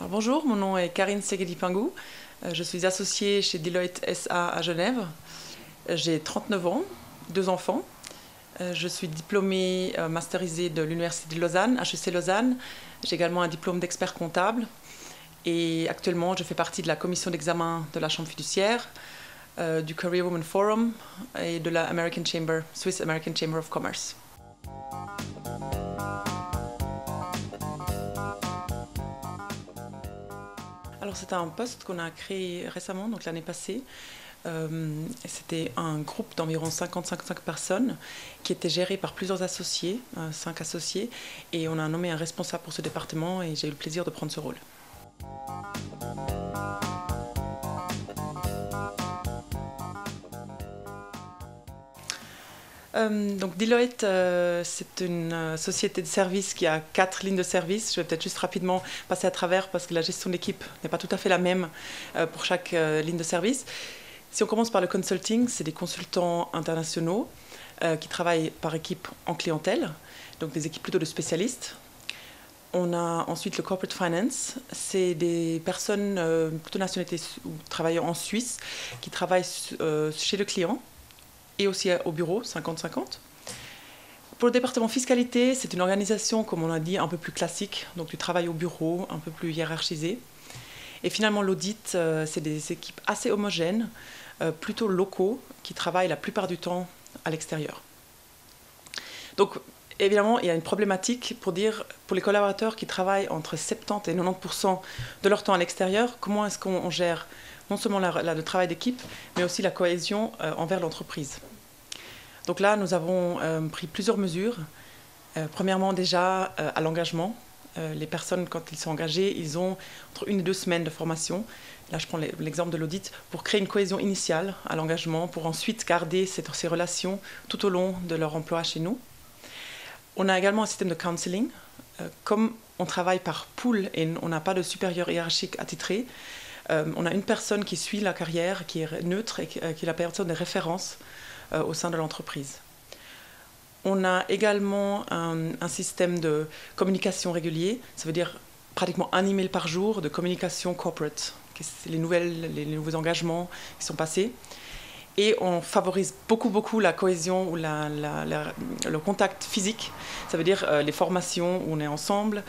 Bonjour, mon nom est Karine Segedi-Pingou. Je suis associée chez Deloitte SA à Genève. J'ai 39 ans, 2 enfants. Je suis diplômée masterisée de l'Université de Lausanne, HEC Lausanne. J'ai également un diplôme d'expert comptable. Et actuellement, je fais partie de la commission d'examen de la Chambre fiduciaire, du Career Women Forum et de la Swiss American Chamber of Commerce. Alors c'est un poste qu'on a créé récemment, donc l'année passée. C'était un groupe d'environ 55 personnes qui était géré par plusieurs associés, 5 associés, et on a nommé un responsable pour ce département et j'ai eu le plaisir de prendre ce rôle. Donc Deloitte, c'est une société de service qui a 4 lignes de service. Je vais peut-être juste rapidement passer à travers parce que la gestion d'équipe n'est pas tout à fait la même pour chaque ligne de service. Si on commence par le consulting, c'est des consultants internationaux qui travaillent par équipe en clientèle, donc des équipes plutôt de spécialistes. On a ensuite le corporate finance, c'est des personnes plutôt nationalité ou travaillant en Suisse qui travaillent chez le client et aussi au bureau, 50-50. Pour le département fiscalité, c'est une organisation, comme on a dit, un peu plus classique, donc du travail au bureau, un peu plus hiérarchisé. Et finalement, l'audit, c'est des équipes assez homogènes, plutôt locaux, qui travaillent la plupart du temps à l'extérieur. Donc, évidemment, il y a une problématique pour les collaborateurs qui travaillent entre 70 et 90% de leur temps à l'extérieur, comment est-ce qu'on gère non seulement le travail d'équipe, mais aussi la cohésion envers l'entreprise. Donc là, nous avons pris plusieurs mesures. Premièrement, déjà, à l'engagement. Les personnes, quand ils sont engagés, ils ont entre 1 et 2 semaines de formation. Là, je prends l'exemple de l'audit, pour créer une cohésion initiale à l'engagement, pour ensuite garder ces relations tout au long de leur emploi chez nous. On a également un système de counseling. Comme on travaille par pool et on n'a pas de supérieur hiérarchique attitré, on a une personne qui suit la carrière, qui est neutre et qui est la personne de référence au sein de l'entreprise. On a également un système de communication régulier, ça veut dire pratiquement 1 email par jour de communication corporate, c'est les nouveaux engagements qui sont passés. Et on favorise beaucoup la cohésion ou le contact physique, ça veut dire les formations où on est ensemble,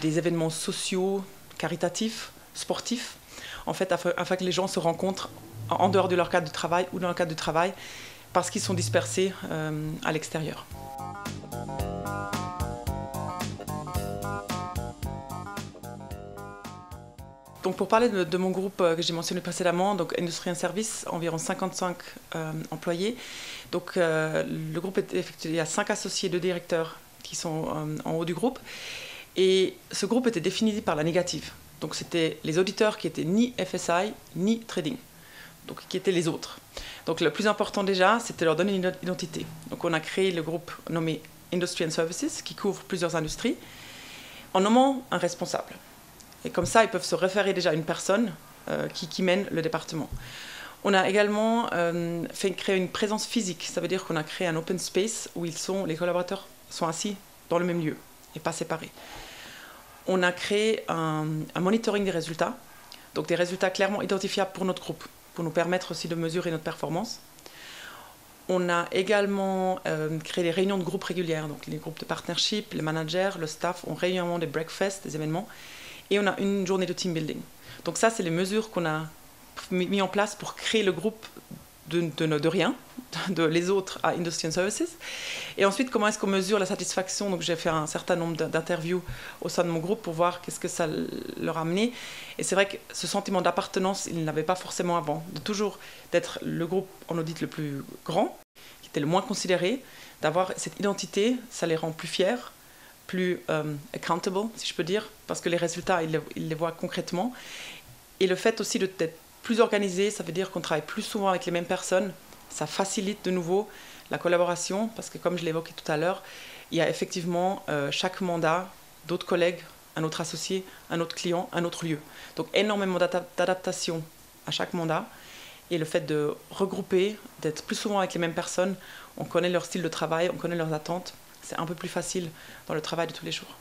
des événements sociaux, caritatifs, sportifs, en fait, afin que les gens se rencontrent en dehors de leur cadre de travail ou dans le cadre de travail, parce qu'ils sont dispersés à l'extérieur. Donc pour parler de mon groupe que j'ai mentionné précédemment, donc Industrie & Services, environ 55 employés. Donc le groupe est effectué, il y a 5 associés, 2 directeurs qui sont en haut du groupe. Et ce groupe était défini par la négative. Donc c'était les auditeurs qui étaient ni FSI ni trading, donc qui étaient les autres. Donc le plus important déjà, c'était leur donner une identité. Donc on a créé le groupe nommé Industry & Services, qui couvre plusieurs industries, en nommant un responsable. Et comme ça, ils peuvent se référer déjà à une personne qui mène le département. On a également créé une présence physique, ça veut dire qu'on a créé un open space où les collaborateurs sont assis dans le même lieu et pas séparés. On a créé un monitoring des résultats, donc des résultats clairement identifiables pour notre groupe, pour nous permettre aussi de mesurer notre performance. On a également créé des réunions de groupe régulières, donc les groupes de partnership, les managers, le staff ont régulièrement des breakfasts, des événements, et on a une journée de team building. Donc ça, c'est les mesures qu'on a mis en place pour créer le groupe de rien, de les autres à Industry & Services. Et ensuite, comment est-ce qu'on mesure la satisfaction? Donc j'ai fait un certain nombre d'interviews au sein de mon groupe pour voir qu'est-ce que ça leur a amené. Et c'est vrai que ce sentiment d'appartenance, ils ne l'avaient pas forcément avant. D'être le groupe en audit le plus grand, qui était le moins considéré, d'avoir cette identité, ça les rend plus fiers, plus accountable, si je peux dire, parce que les résultats, ils les voient concrètement. Et le fait aussi d'être plus organisé, ça veut dire qu'on travaille plus souvent avec les mêmes personnes. Ça facilite de nouveau la collaboration, parce que comme je l'évoquais tout à l'heure, il y a effectivement chaque mandat d'autres collègues un autre associé, un autre client, un autre lieu. Donc énormément d'adaptation à chaque mandat. Et le fait de regrouper, d'être plus souvent avec les mêmes personnes, on connaît leur style de travail, on connaît leurs attentes. C'est un peu plus facile dans le travail de tous les jours.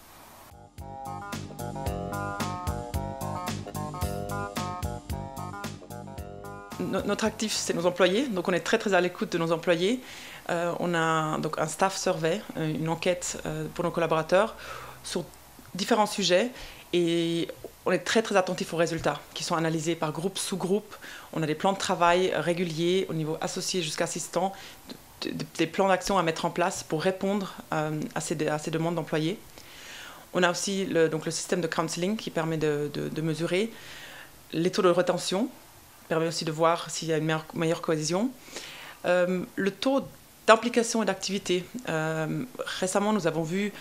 Notre actif, c'est nos employés, donc on est très à l'écoute de nos employés. On a donc un staff survey, une enquête pour nos collaborateurs sur différents sujets et on est très attentif aux résultats qui sont analysés par groupe, sous-groupe. On a des plans de travail réguliers au niveau associé jusqu'à assistant, des plans d'action à mettre en place pour répondre à ces demandes d'employés. On a aussi le système de counseling qui permet de mesurer les taux de rétention, permet aussi de voir s'il y a une meilleure cohésion. Le taux d'implication et d'activité. Récemment, nous avons vu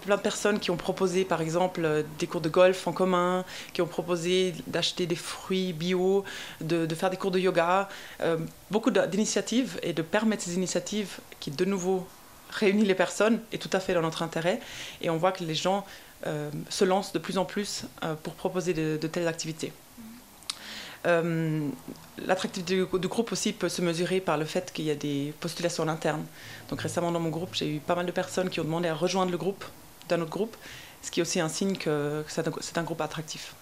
plein de personnes qui ont proposé, par exemple, des cours de golf en commun, qui ont proposé d'acheter des fruits bio, de faire des cours de yoga. Beaucoup d'initiatives et de permettre ces initiatives qui, de nouveau, réunissent les personnes est tout à fait dans notre intérêt. Et on voit que les gens se lancent de plus en plus pour proposer de telles activités. L'attractivité du groupe aussi peut se mesurer par le fait qu'il y a des postulations en interne. Donc récemment dans mon groupe, j'ai eu pas mal de personnes qui ont demandé à rejoindre le groupe d'un autre groupe, ce qui est aussi un signe que c'est un groupe attractif.